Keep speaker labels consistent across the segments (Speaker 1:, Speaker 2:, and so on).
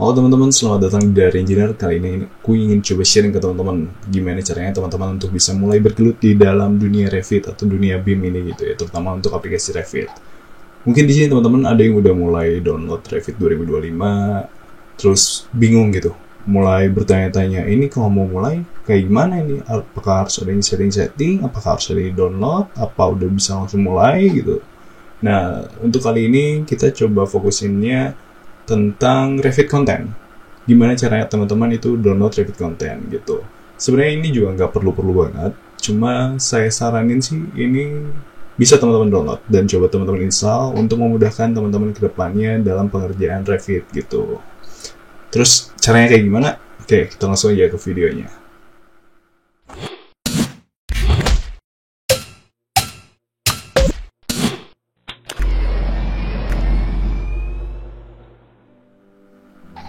Speaker 1: Halo teman-teman, selamat datang di Dari Engineer. Kali ini aku ingin coba sharing ke teman-teman gimana caranya teman-teman untuk bisa mulai bergelut di dalam dunia Revit atau dunia BIM ini gitu ya, terutama untuk aplikasi Revit. Mungkin di sini teman-teman ada yang udah mulai download Revit 2025, terus bingung gitu, mulai bertanya-tanya, ini kalau mau mulai kayak gimana ini? Apakah harus ada yang setting-setting? Apakah harus ada yang download? Apa udah bisa langsung mulai gitu? Nah, untuk kali ini kita coba fokusinnya tentang Revit Content. Gimana caranya teman-teman itu download Revit Content gitu. Sebenarnya ini juga nggak perlu-perlu banget. Cuma saya saranin sih ini bisa teman-teman download dan coba teman-teman install untuk memudahkan teman-teman ke depannya dalam pengerjaan Revit gitu. Terus caranya kayak gimana? Oke, kita langsung aja ke videonya.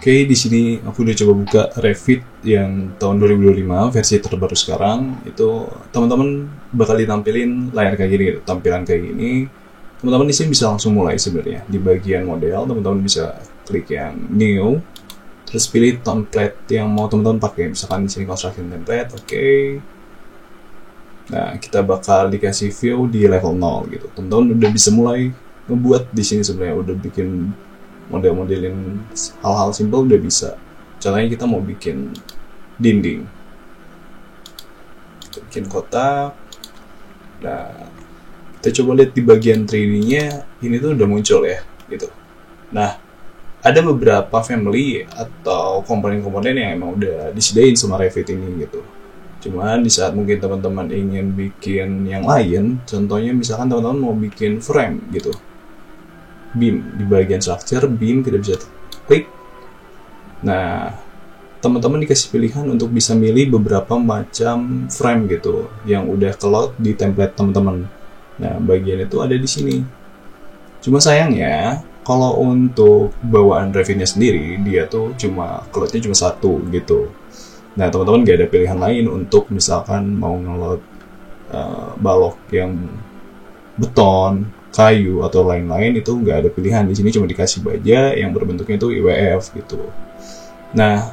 Speaker 1: Oke, di sini aku udah coba buka Revit yang tahun 2025 versi terbaru sekarang. Itu teman-teman bakal ditampilin layar kayak gini gitu, tampilan kayak gini. Teman-teman di sini bisa langsung mulai sebenarnya. Di bagian model, teman-teman bisa klik yang new, terus pilih template yang mau teman-teman pakai. Misalkan di sini construction template, oke. Nah, kita bakal dikasih view di level 0 gitu. Teman-teman udah bisa mulai ngebuat di sini sebenarnya, udah bikin model-modelin hal-hal simpel udah bisa. Contohnya kita mau bikin dinding, kita bikin kotak. Nah, kita coba lihat di bagian 3D-nya, ini tuh udah muncul ya gitu. Nah, ada beberapa family atau komponen-komponen yang emang udah disediain sama Revit ini gitu. Cuman di saat mungkin teman-teman ingin bikin yang lain, contohnya misalkan teman-teman mau bikin frame gitu, BIM, di bagian structure BIM kita bisa klik. Nah, teman-teman dikasih pilihan untuk bisa milih beberapa macam frame gitu yang udah ke-load di template teman-teman. Nah, bagian itu ada di sini. Cuma sayangnya kalau untuk bawaan Revitnya sendiri, dia tuh cuma ke-loadnya cuma satu gitu. Nah, teman-teman gak ada pilihan lain untuk misalkan mau nge-load balok yang beton, kayu atau lain-lain, itu nggak ada pilihan. Di sini cuma dikasih baja yang berbentuknya itu IWF gitu. Nah,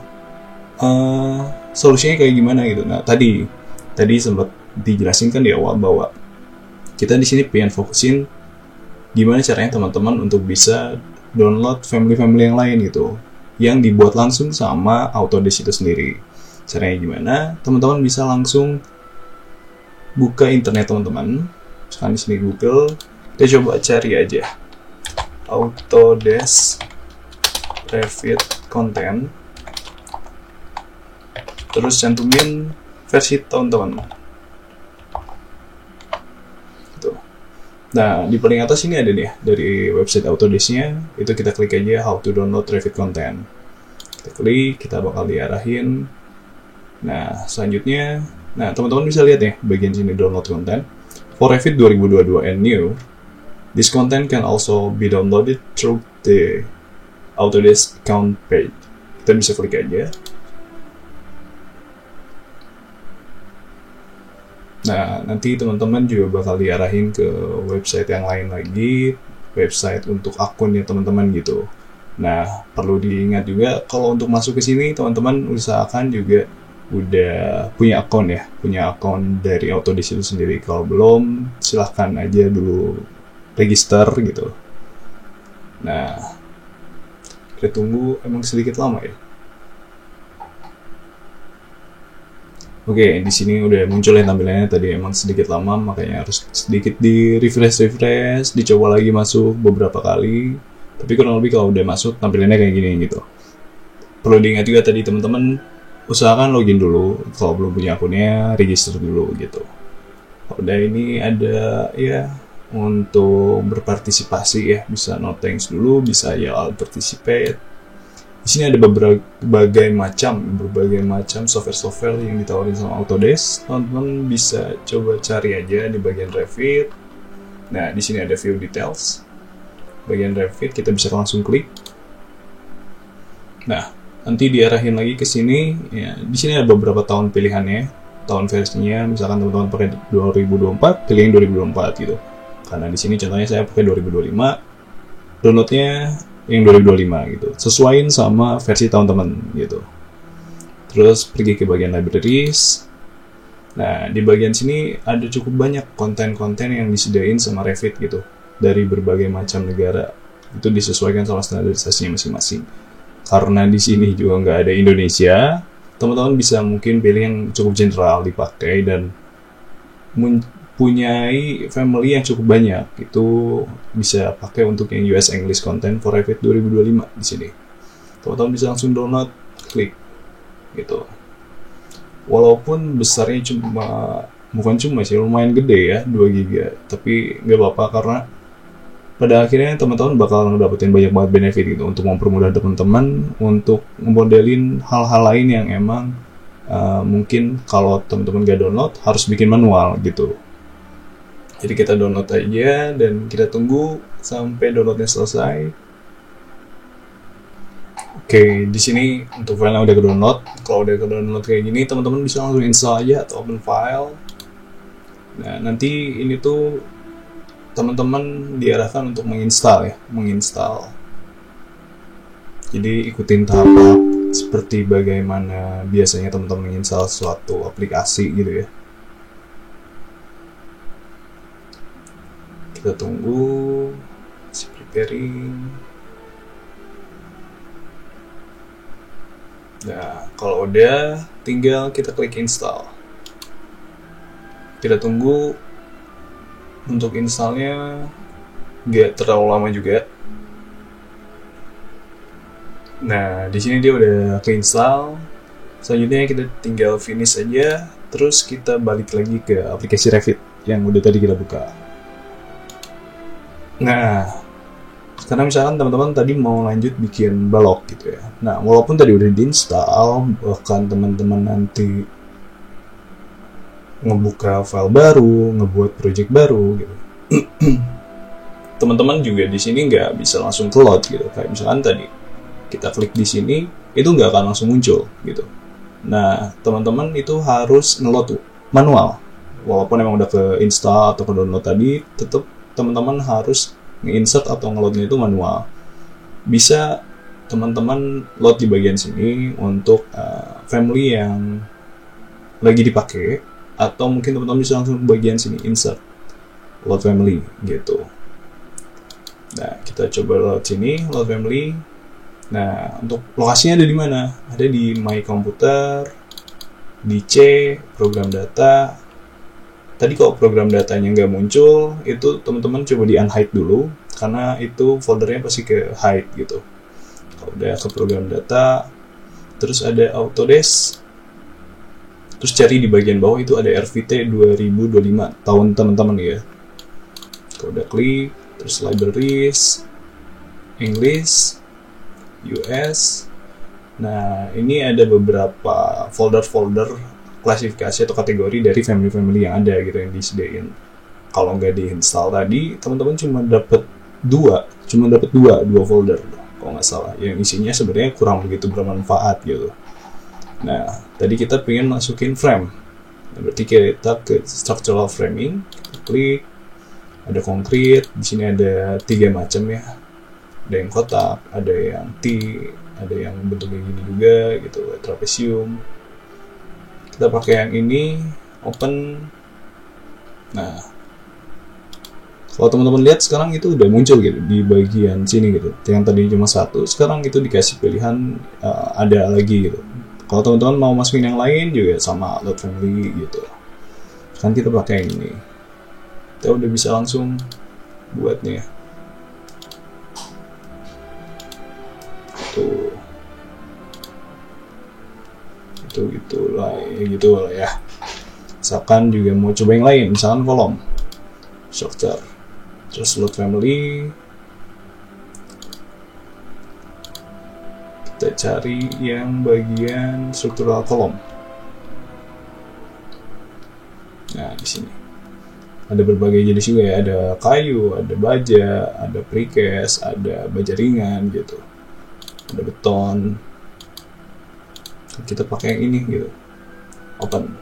Speaker 1: solusinya kayak gimana gitu. Nah, tadi sempat dijelasin kan di awal bahwa kita di sini pengen fokusin gimana caranya teman-teman untuk bisa download family-family yang lain gitu, yang dibuat langsung sama Autodesk itu sendiri. Caranya gimana? Teman-teman bisa langsung buka internet teman-teman. Misalkan di sini Google, kita coba cari aja Autodesk Revit Content, terus cantumin versi tahun-tahun gitu. Nah, di paling atas ini ada nih dari website Autodesk-nya, itu kita klik aja how to download Revit Content. Kita klik, kita bakal diarahin. Nah, selanjutnya, nah teman-teman bisa lihat ya bagian sini download content for Revit 2022 and new. This content can also be downloaded through the Autodesk account page. Kita bisa klik aja. Nah, nanti teman-teman juga bakal diarahin ke website yang lain lagi, website untuk akunnya teman-teman gitu. Nah, perlu diingat juga kalau untuk masuk ke sini teman-teman usahakan juga udah punya akun dari Autodesk itu sendiri. Kalau belum, silahkan aja dulu register gitu. Nah, kita tunggu, emang sedikit lama ya. Oke, di sini udah muncul ya tampilannya, tadi emang sedikit lama, makanya harus sedikit di refresh, dicoba lagi masuk beberapa kali. Tapi kurang lebih kalau udah masuk tampilannya kayak gini gitu. Perlu diingat juga tadi teman-teman, usahakan login dulu. Kalau belum punya akunnya, register dulu gitu. Udah, ini ada ya untuk berpartisipasi ya, bisa no thanks dulu, bisa ya I'll participate. Di sini ada berbagai macam software yang ditawarin sama Autodesk. Teman-teman bisa coba cari aja di bagian Revit. Nah, di sini ada view details. Bagian Revit kita bisa langsung klik. Nah, nanti diarahin lagi ke sini. Ya, di sini ada beberapa tahun pilihannya, tahun versinya. Misalkan teman-teman pakai 2024, pilih yang 2024 gitu. Karena di sini contohnya saya pakai 2025. Downloadnya yang 2025 gitu. Sesuaiin sama versi tahun teman gitu. Terus pergi ke bagian libraries. Nah, di bagian sini ada cukup banyak konten-konten yang disediain sama Revit gitu dari berbagai macam negara. Itu disesuaikan sama standarisasinya masing-masing. Karena di sini juga nggak ada Indonesia, teman-teman bisa mungkin pilih yang cukup general dipakai dan mempunyai family yang cukup banyak. Itu bisa pakai untuk yang US English content for Revit 2025 di sini. Teman-teman bisa langsung download, klik gitu. Walaupun besarnya bukan cuma sih, lumayan gede ya, 2 GB, tapi nggak apa-apa karena pada akhirnya teman-teman bakal ngedapetin banyak banget benefit gitu untuk mempermudah teman-teman untuk ngemodelin hal-hal lain yang emang mungkin kalau teman-teman gak download harus bikin manual gitu. Jadi kita download aja dan kita tunggu sampai downloadnya selesai. Oke, di sini untuk file yang udah ke-download. Kalau udah ke-download kayak gini, teman-teman bisa langsung install aja atau open file. Nah, nanti ini tuh teman-teman diarahkan untuk menginstal. Jadi ikutin tahap seperti bagaimana biasanya teman-teman menginstal suatu aplikasi gitu ya. Kita tunggu, masih preparing. Nah, kalau udah, tinggal kita klik install. Kita tunggu. Untuk installnya nggak terlalu lama juga. Nah, di sini dia udah keinstall. Selanjutnya kita tinggal finish aja. Terus kita balik lagi ke aplikasi Revit yang udah tadi kita buka. Nah, karena misalkan teman-teman tadi mau lanjut bikin balok gitu ya. Nah, walaupun tadi udah diinstal, bahkan teman-teman nanti ngebuka file baru, ngebuat project baru gitu. Teman-teman juga di sini nggak bisa langsung ke load gitu. Kayak misalkan tadi kita klik di sini, itu nggak akan langsung muncul gitu. Nah, teman-teman itu harus ngeload tuh manual. Walaupun emang udah ke install atau ke download tadi, tetap teman-teman harus nge-insert atau ngeloadnya itu manual. Bisa teman-teman load di bagian sini untuk family yang lagi dipakai. Atau mungkin teman-teman bisa langsung ke bagian sini, insert, load family, gitu. Nah, kita coba load sini, load family. Nah, untuk lokasinya ada di mana? Ada di My Computer, di C, program data. Tadi kalau program datanya nggak muncul, itu teman-teman coba di unhide dulu, karena itu foldernya pasti ke hide, gitu. Kalau udah ke program data, terus ada Autodesk. Terus cari di bagian bawah itu ada RVT 2025 tahun teman-teman ya. Kalau udah klik, terus libraries, English, US. Nah, ini ada beberapa folder-folder klasifikasi atau kategori dari family-family yang ada gitu yang disediain. Kalau nggak diinstal tadi, teman-teman cuma dapat dua folder kalau nggak salah. Yang isinya sebenarnya kurang begitu bermanfaat gitu. Nah, tadi kita pengen masukin frame. Nah, berarti kita ke structural framing, kita klik, ada konkret, di sini ada 3 macam ya. Ada yang kotak, ada yang T, ada yang bentuknya gini juga gitu, trapesium. Kita pakai yang ini, open. Nah, kalau teman-teman lihat sekarang itu udah muncul gitu di bagian sini gitu. Yang tadinya cuma 1, sekarang itu dikasih pilihan ada lagi gitu. Kalau teman-teman mau masukin yang lain juga sama load family gitu. Kan kita pakai yang ini. Kita udah bisa langsung buatnya. Tuh. Gitu lah ya. Misalkan juga mau coba yang lain, misalkan kolom, structure, terus load family. Kita cari yang bagian struktural kolom. Nah, di sini ada berbagai jenis juga ya, ada kayu, ada baja, ada precast, ada baja ringan gitu, ada beton. Kita pakai yang ini gitu, open.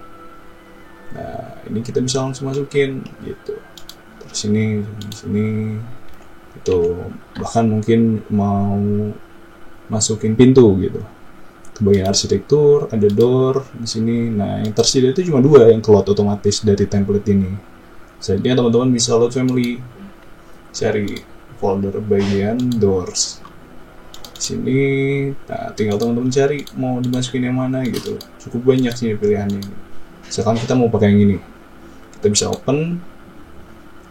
Speaker 1: Nah, ini kita bisa langsung masukin gitu. Terus ini Itu bahkan mungkin mau masukin pintu gitu. Ke bagian arsitektur ada door di sini. Nah, yang tersedia itu cuma 2 yang load otomatis dari template ini. Jadi teman-teman bisa load family, cari folder bagian doors sini. Nah, tinggal teman-teman cari mau dimasukin yang mana gitu. Cukup banyak sih pilihannya. Misalkan kita mau pakai yang ini, kita bisa open.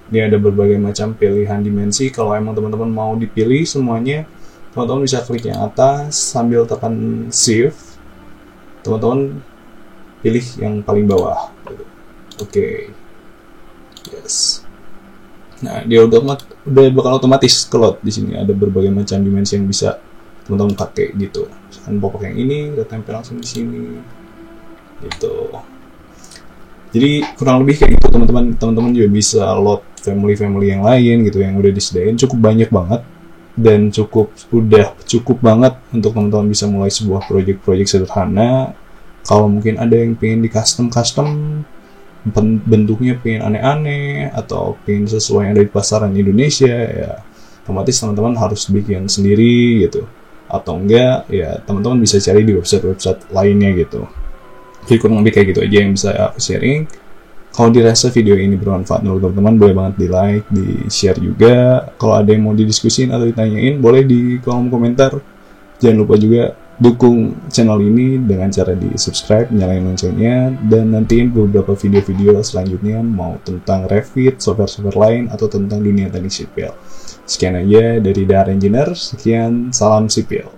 Speaker 1: Ini ada berbagai macam pilihan dimensi. Kalau emang teman-teman mau dipilih semuanya, teman-teman bisa klik yang atas sambil tekan shift. Teman-teman pilih yang paling bawah. Oke. Yes. Nah, dia udah bakal otomatis keload di sini. Ada berbagai macam dimensi yang bisa teman-teman pakai gitu. Misalkan mau pakai yang ini, kita tempel langsung di sini. Gitu. Jadi kurang lebih kayak gitu teman-teman. Teman-teman juga bisa load family yang lain gitu yang udah disediain, cukup banyak banget dan udah cukup banget untuk teman-teman bisa mulai sebuah proyek sederhana. Kalau mungkin ada yang pengen di custom bentuknya pengen aneh-aneh atau pengen sesuai yang ada di pasaran Indonesia, ya otomatis teman-teman harus bikin sendiri gitu, atau enggak ya teman-teman bisa cari di website lainnya gitu. Jadi kurang lebih kayak gitu aja yang bisa aku sharing. Kalau dirasa video ini bermanfaat menurut teman-teman, boleh banget di like, di share juga. Kalau ada yang mau didiskusin atau ditanyain, boleh di kolom komentar. Jangan lupa juga dukung channel ini dengan cara di subscribe, nyalain loncengnya, dan nantiin beberapa video-video selanjutnya mau tentang Revit, software-software lain, atau tentang dunia teknik sipil. Sekian aja dari Dahar Engineer, sekian, salam sipil.